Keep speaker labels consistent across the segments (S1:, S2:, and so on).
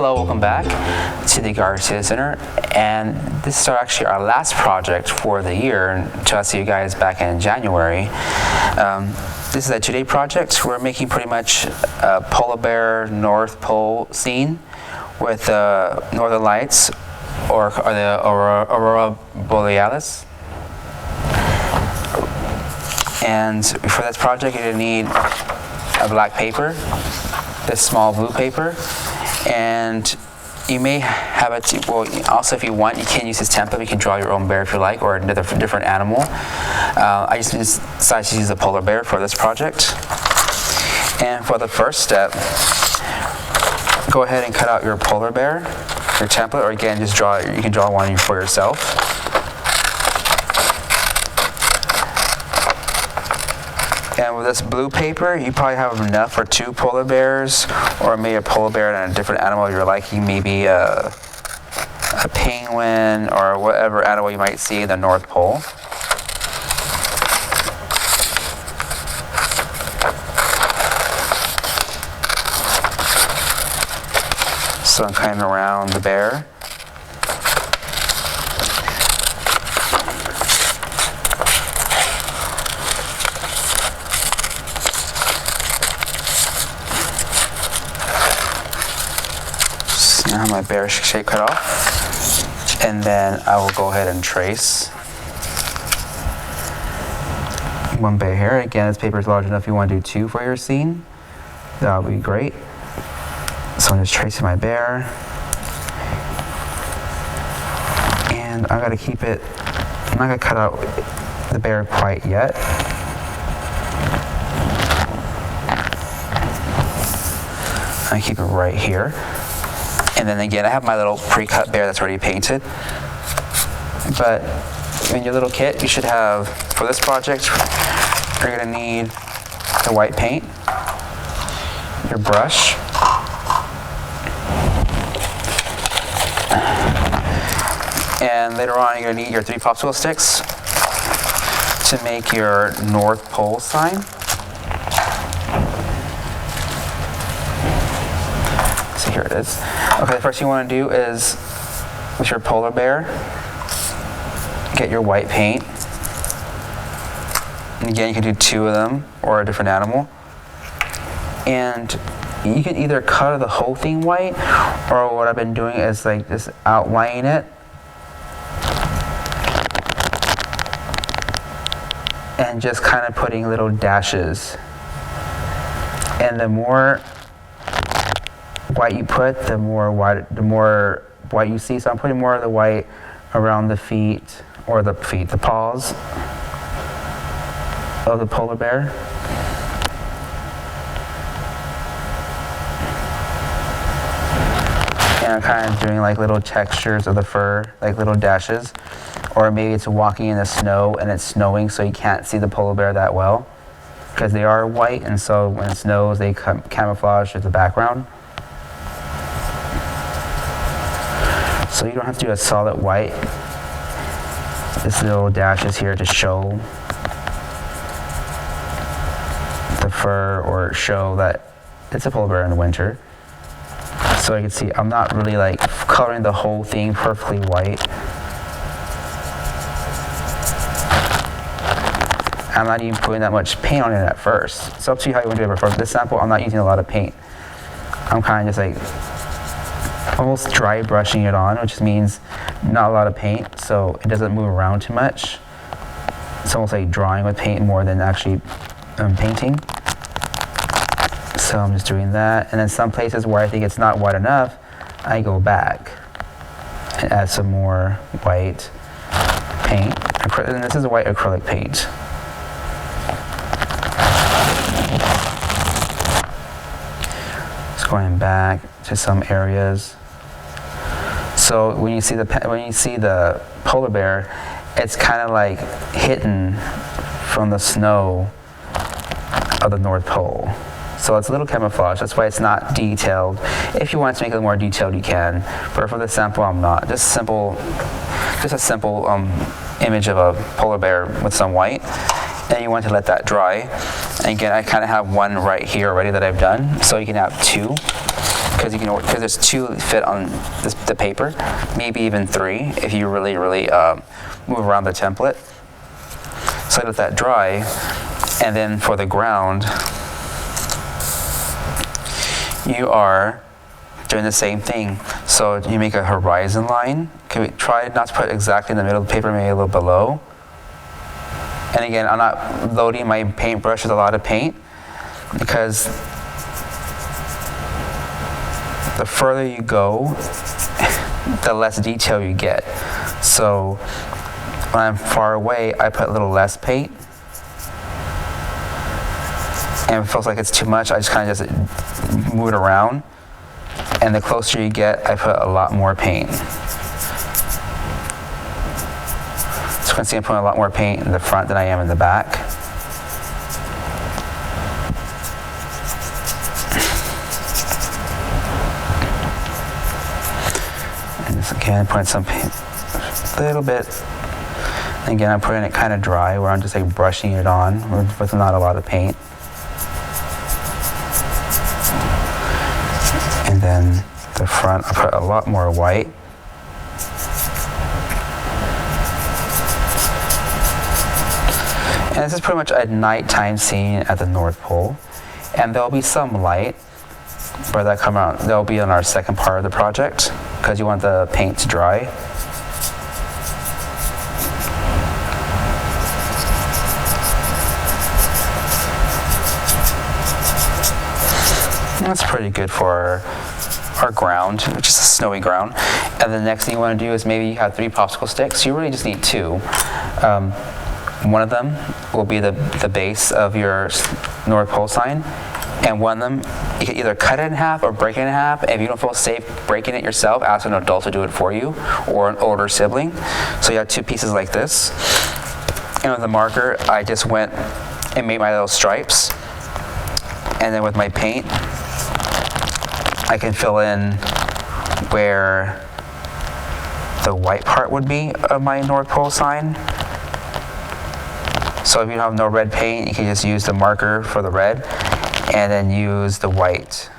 S1: Hello, welcome back to the Garcia Center, and this is actually our last project for the year until I see you guys back in January. This is a 2-day project. We're making pretty much a polar bear North Pole scene with northern lights or the aurora borealis. And for this project, you're going to need a black paper, this small blue paper, and you may have it, well, also if you want, you can use this template. You can draw your own bear if you like, or another different animal. I just decided to use a polar bear for this project. And for the first step, go ahead and cut out your polar bear, your template, or again, just draw, you can draw one for yourself. And with this blue paper, you probably have enough for 2 polar bears, or maybe a polar bear and a different animal you're liking, maybe a penguin or whatever animal you might see in the North Pole. So I'm cutting around the bear. Now my bear shape cut off, and then I will go ahead and trace one bear here. Again, this paper is large enough if you want to do 2 for your scene. That would be great. So I'm just tracing my bear, and I gotta keep it. I'm not gonna cut out the bear quite yet. I keep it right here. And then again, I have my little pre-cut bear that's already painted. But in your little kit, you should have, for this project, you're gonna need the white paint, your brush, and later on you're gonna need your 3 popsicle sticks to make your North Pole sign. So here it is. Okay, the first thing you want to do is, with your polar bear, get your white paint. And again, you can do 2 of them, or a different animal. And you can either color the whole thing white, or what I've been doing is like just outlining it. And just kind of putting little dashes. And the more white you put, the more white you see. So I'm putting more of the white around the feet, or the paws of the polar bear. And I'm kind of doing like little textures of the fur, like little dashes. Or maybe it's walking in the snow and it's snowing, so you can't see the polar bear that well, because they are white, and so when it snows, they camouflage with the background. So you don't have to do a solid white. Just little dashes here to show the fur, or show that it's a polar bear in the winter. So you can see I'm not really like coloring the whole thing perfectly white. I'm not even putting that much paint on it at first. It's up to you how you want to do it. For this sample, I'm not using a lot of paint. I'm kind of just like almost dry brushing it on, which means not a lot of paint, so it doesn't move around too much. It's almost like drawing with paint more than actually painting. So I'm just doing that, and then some places where I think it's not white enough, I go back and add some more white paint. And this is a white acrylic paint. Just going back to some areas. So when you see the polar bear, it's kind of like hidden from the snow of the North Pole. So it's a little camouflage. That's why it's not detailed. If you want to make it more detailed, you can. But for this sample, I'm not. Just a simple image of a polar bear with some white. And you want to let that dry. And again, I kind of have one right here already that I've done. So you can have 2. because there's 2 fit on the paper, maybe even 3 if you really move around the template. So let that dry, and then for the ground, you are doing the same thing. So you make a horizon line. Try not to put exactly in the middle of the paper, maybe a little below. And again, I'm not loading my paintbrush with a lot of paint, because the further you go, the less detail you get. So when I'm far away, I put a little less paint. And if it feels like it's too much, I just kind of just move it around. And the closer you get, I put a lot more paint. So you can see I'm putting a lot more paint in the front than I am in the back. And just again, putting some paint, a little bit. And again, I'm putting it kind of dry, where I'm just like brushing it on with not a lot of paint. And then the front, I put a lot more white. And this is pretty much a nighttime scene at the North Pole. And there'll be some light, but that'll be on our second part of the project, because you want the paint to dry. And that's pretty good for our ground, which is a snowy ground. And the next thing you want to do is maybe you have 3 popsicle sticks. You really just need 2. One of them will be the base of your North Pole sign, and one of them, you can either cut it in half or break it in half. If you don't feel safe breaking it yourself, ask an adult to do it for you, or an older sibling. So you have 2 pieces like this. And with the marker, I just went and made my little stripes. And then with my paint, I can fill in where the white part would be of my North Pole sign. So if you have no red paint, you can just use the marker for the red and then use the white.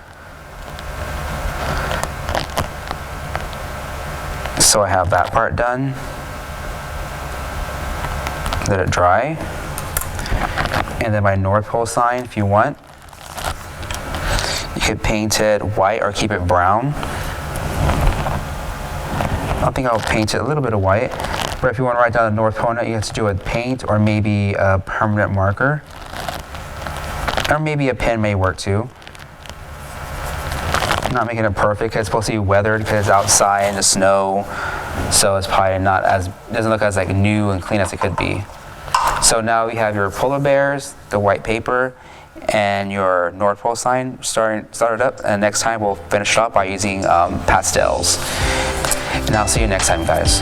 S1: So I have that part done. Let it dry. And then my North Pole sign, if you want, you could paint it white or keep it brown. I think I'll paint it a little bit of white. But if you want to write down the North Pole, you have to do it with paint or maybe a permanent marker. Or maybe a pen may work too. I'm not making it perfect, because it's supposed to be weathered because it's outside in the snow. So it's probably not doesn't look as like new and clean as it could be. So now we have your polar bears, the white paper, and your North Pole sign started up. And next time we'll finish it up by using pastels. And I'll see you next time, guys.